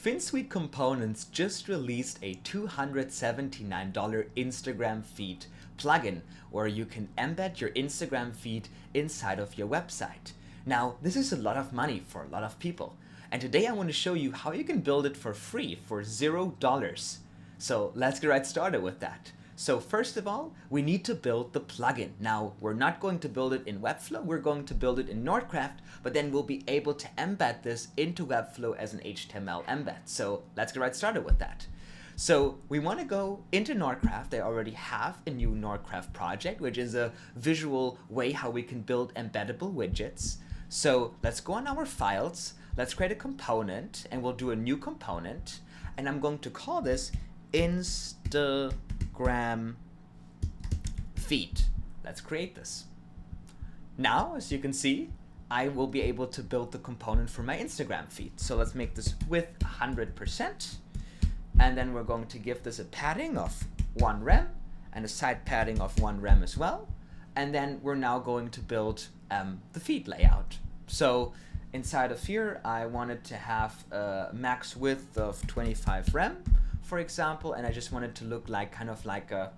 Finsweet Components just released a $279 Instagram feed plugin where you can embed your Instagram feed inside of your website. Now, this is a lot of money for a lot of people. And today I want to show you how you can build it for free for $0. So let's get right started with that. So first of all, we need to build the plugin. Now, we're not going to build it in Webflow, we're going to build it in NoCode, but then we'll be able to embed this into Webflow as an HTML embed. So let's get right started with that. So we want to go into NoCode. I already have a new NoCode project, which is a visual way how we can build embeddable widgets. So let's go on our files, let's create a component, and we'll do a new component, and I'm going to call this Instagram feed. Let's create this. Now, as you can see, I will be able to build the component for my Instagram feed. So let's make this width 100%. And then we're going to give this a padding of 1 rem and a side padding of 1 rem as well. And then we're now going to build the feed layout. So inside of here, I wanted to have a max width of 25 rem, for example, and I just want it to look like kind of like a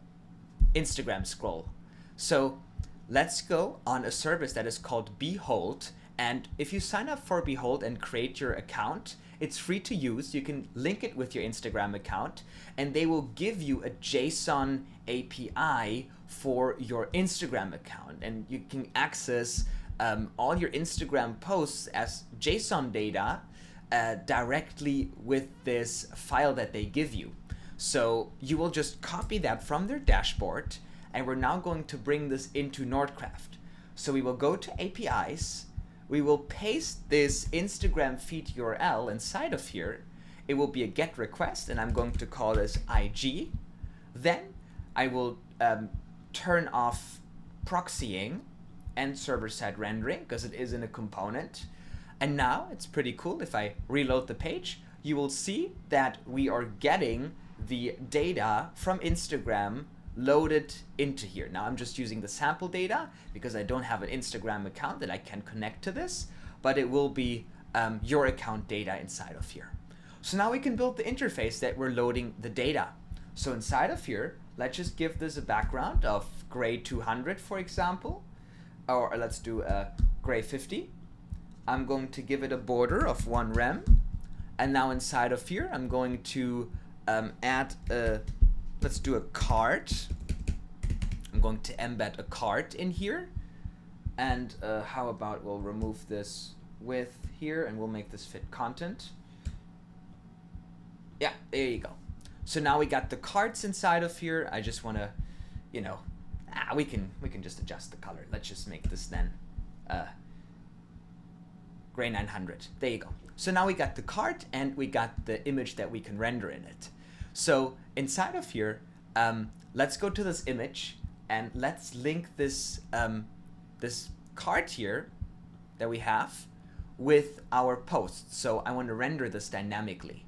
Instagram scroll. So let's go on a service that is called Behold, and if you sign up for Behold and create your account, it's free to use. You can link it with your Instagram account, and they will give you a JSON API for your Instagram account, and you can access all your Instagram posts as JSON data directly with this file that they give you. So you will just copy that from their dashboard, and we're now going to bring this into NoCode. So we will go to APIs, we will paste this Instagram feed URL inside of here. It will be a GET request, and I'm going to call this IG. Then I will turn off proxying and server-side rendering because it is in a component. And now it's pretty cool. If I reload the page, you will see that we are getting the data from Instagram loaded into here. Now I'm just using the sample data because I don't have an Instagram account that I can connect to this, but it will be your account data inside of here. So now we can build the interface that we're loading the data. So inside of here, let's just give this a background of gray 200, for example, or let's do a gray 50. I'm going to give it a border of 1 rem, and now inside of here I'm going to add a, let's do a card. I'm going to embed a card in here, and how about we'll remove this width here and we'll make this fit content. Yeah, there you go. So now we got the cards inside of here. I just want to, you know, we can just adjust the color. Let's just make this then gray 900. There you go. So now we got the card and we got the image that we can render in it. So inside of here, let's go to this image and let's link this this card here that we have with our posts. So I want to render this dynamically.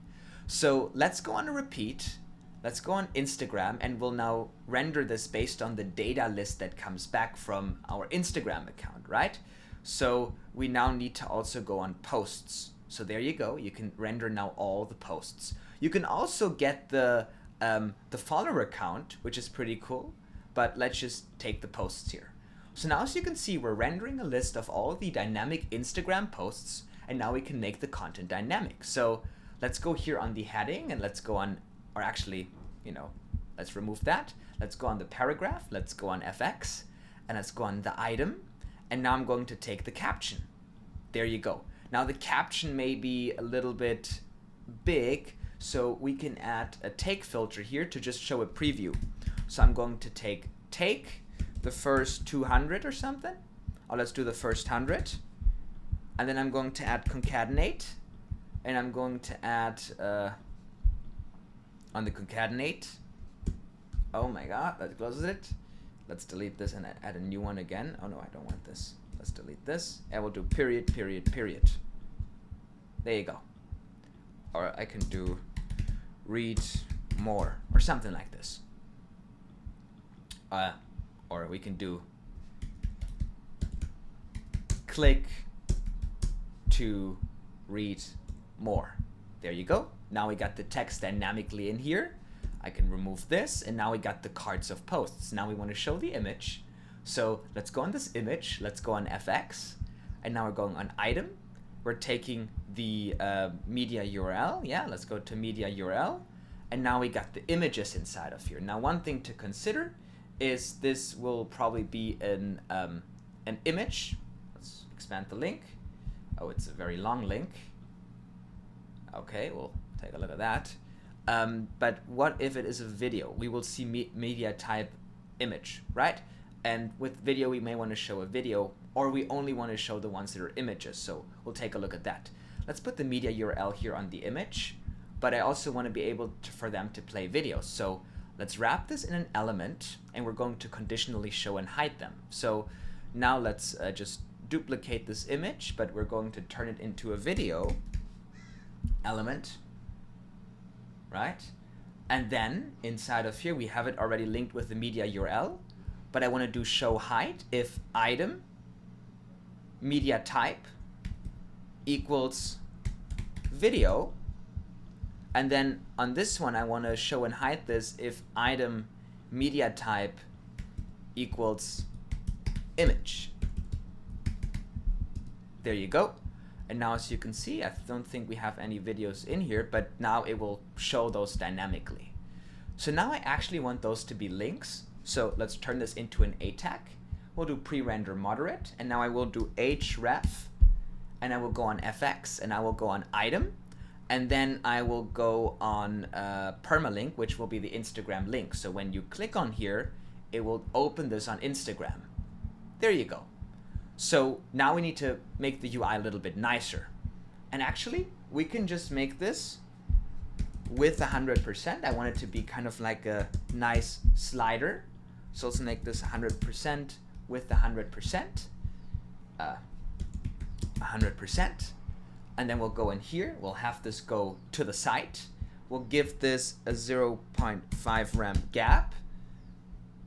So let's go on a repeat. Let's go on Instagram, and we'll now render this based on the data list that comes back from our Instagram account, right? So we now need to also go on posts. So there you go. You can render now all the posts. You can also get the follower count, which is pretty cool, but let's just take the posts here. So now, as you can see, we're rendering a list of all the dynamic Instagram posts, and now we can make the content dynamic. So let's go here on the heading, and let's go on, or actually, you know, let's remove that. Let's go on the paragraph, let's go on FX, and let's go on the item, and now I'm going to take the caption. There you go. Now the caption may be a little bit big, so we can add a take filter here to just show a preview. So I'm going to take the first 200 or something, or let's do the first 100, and then I'm going to add concatenate, and I'm going to add on the concatenate, oh my god, that closes it. Let's delete this and add a new one again. Oh no, I don't want this. Let's delete this. I will do period, period, period. There you go. Or I can do read more or something like this. Or we can do click to read more. There you go. Now we got the text dynamically in here. I can remove this, and now we got the cards of posts. Now we want to show the image. So let's go on this image. Let's go on FX, and now we're going on item. We're taking the media URL. Yeah, let's go to media URL, and now we got the images inside of here. Now, one thing to consider is this will probably be an image. Let's expand the link. Oh, it's a very long link. Okay, we'll take a look at that. But what if it is a video? We will see media type image, right? And with video, we may want to show a video, or we only want to show the ones that are images. So we'll take a look at that. Let's put the media URL here on the image, but I also want to be able to, for them to play videos. So let's wrap this in an element, and we're going to conditionally show and hide them. So now let's just duplicate this image, but we're going to turn it into a video element, right? And then inside of here, we have it already linked with the media URL, but I want to do show hide if item media type equals video. And then on this one, I want to show and hide this if item media type equals image. There you go. And now, as you can see, I don't think we have any videos in here, but now it will show those dynamically. So now I actually want those to be links. So let's turn this into an A tag. We'll do pre-render moderate, and now I will do href, and I will go on FX, and I will go on item, and then I will go on permalink, which will be the Instagram link. So when you click on here, it will open this on Instagram. There you go. So now we need to make the UI a little bit nicer. And actually, we can just make this with 100%. I want it to be kind of like a nice slider. So let's make this 100% with 100%. 100%. And then we'll go in here. We'll have this go to the site. We'll give this a 0.5 rem gap.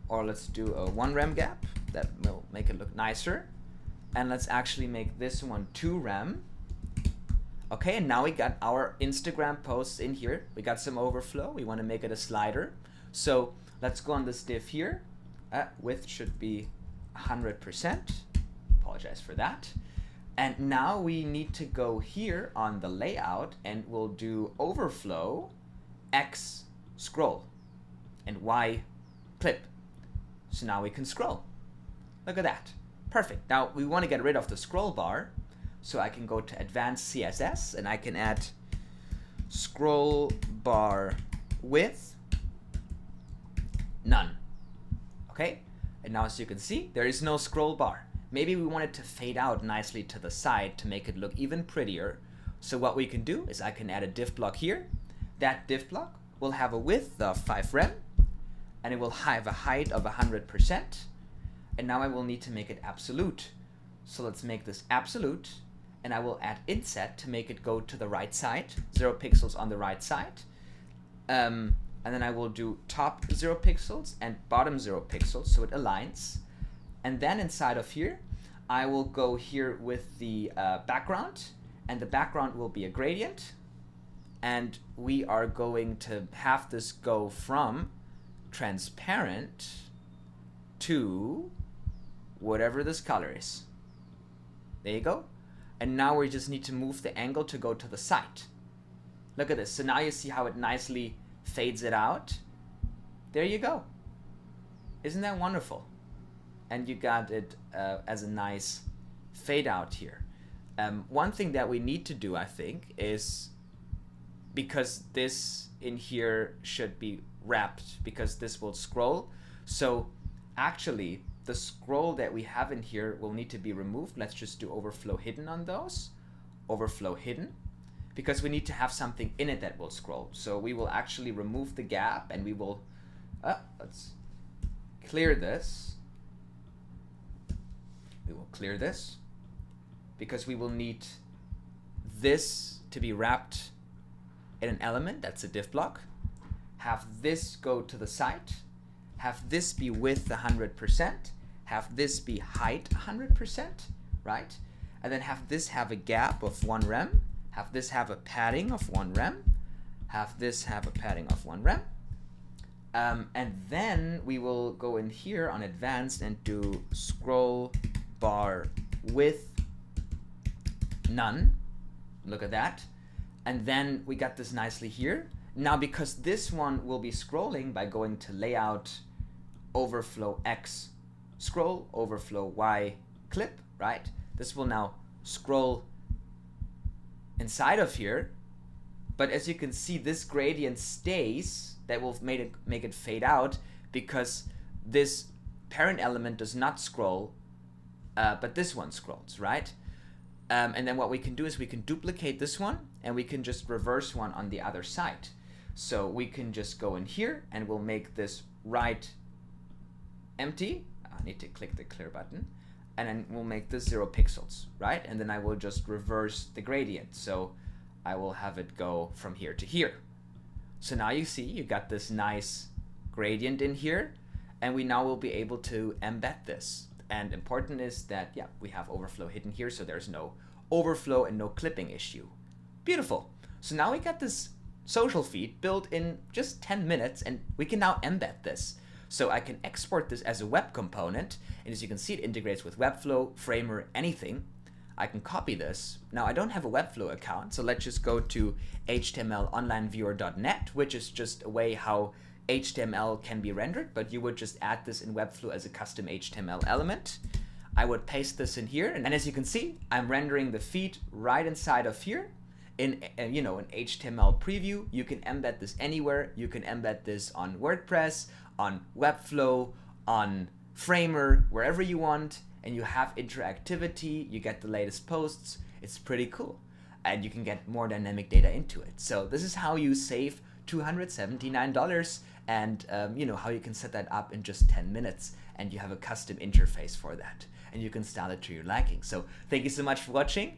Or let's do a 1 rem gap. That will make it look nicer. And let's actually make this one 2 rem. Okay, and now we got our Instagram posts in here. We got some overflow. We want to make it a slider. So let's go on this div here. Width should be 100%. Apologize for that. And now we need to go here on the layout, and we'll do overflow, X scroll, and Y clip. So now we can scroll. Look at that. Perfect. Now we want to get rid of the scroll bar. So I can go to advanced CSS, and I can add scroll bar width none. Okay, and now as you can see, there is no scroll bar. Maybe we want it to fade out nicely to the side to make it look even prettier. So what we can do is I can add a div block here. That div block will have a width of 5 rem, and it will have a height of 100%. And now I will need to make it absolute. So let's make this absolute, and I will add inset to make it go to the right side, 0 pixels on the right side. And then I will do top 0 pixels and bottom 0 pixels, so it aligns. And then inside of here, I will go here with the background, and the background will be a gradient. And we are going to have this go from transparent to whatever this color is. There you go. And now we just need to move the angle to go to the side. Look at this. So now you see how it nicely fades it out. There you go. Isn't that wonderful? And you got it as a nice fade out here. One thing that we need to do, I think, is because this in here should be wrapped, because this will scroll. So actually, the scroll that we have in here will need to be removed. Let's just do overflow hidden on those. Overflow hidden. Because we need to have something in it that will scroll. So we will actually remove the gap, and we will, let's clear this. We will clear this because we will need this to be wrapped in an element. That's a div block. Have this go to the side. Have this be width 100%. Have this be height 100%, right? And then have this have a gap of 1 rem. have this have a padding of 1 rem, have this have a padding of 1 rem, and then we will go in here on advanced and do scroll bar width none. Look at that. And then we got this nicely here. Now, because this one will be scrolling by going to layout, overflow X, scroll, overflow Y, clip, right? This will now scroll inside of here. But as you can see, this gradient stays. That will make it fade out because this parent element does not scroll, but this one scrolls, right? And then what we can do is we can duplicate this one and we can just reverse one on the other side. So we can just go in here and we'll make this right empty. I need to click the clear button, and then we'll make this 0 pixels, right? And then I will just reverse the gradient. So I will have it go from here to here. So now you see you got this nice gradient in here, and we now will be able to embed this. And important is that, yeah, we have overflow hidden here, so there's no overflow and no clipping issue. Beautiful. So now we got this social feed built in just 10 minutes, and we can now embed this. So I can export this as a web component, and as you can see, it integrates with Webflow, Framer, anything. I can copy this. Now I don't have a Webflow account, so let's just go to htmlonlineviewer.net, which is just a way how HTML can be rendered, but you would just add this in Webflow as a custom HTML element. I would paste this in here, and as you can see, I'm rendering the feed right inside of here in an HTML preview. You can embed this anywhere. You can embed this on WordPress, on Webflow, on Framer, wherever you want, and you have interactivity, you get the latest posts. It's pretty cool, and you can get more dynamic data into it. So this is how you save $279, and how you can set that up in just 10 minutes, and you have a custom interface for that, and you can style it to your liking. So thank you so much for watching.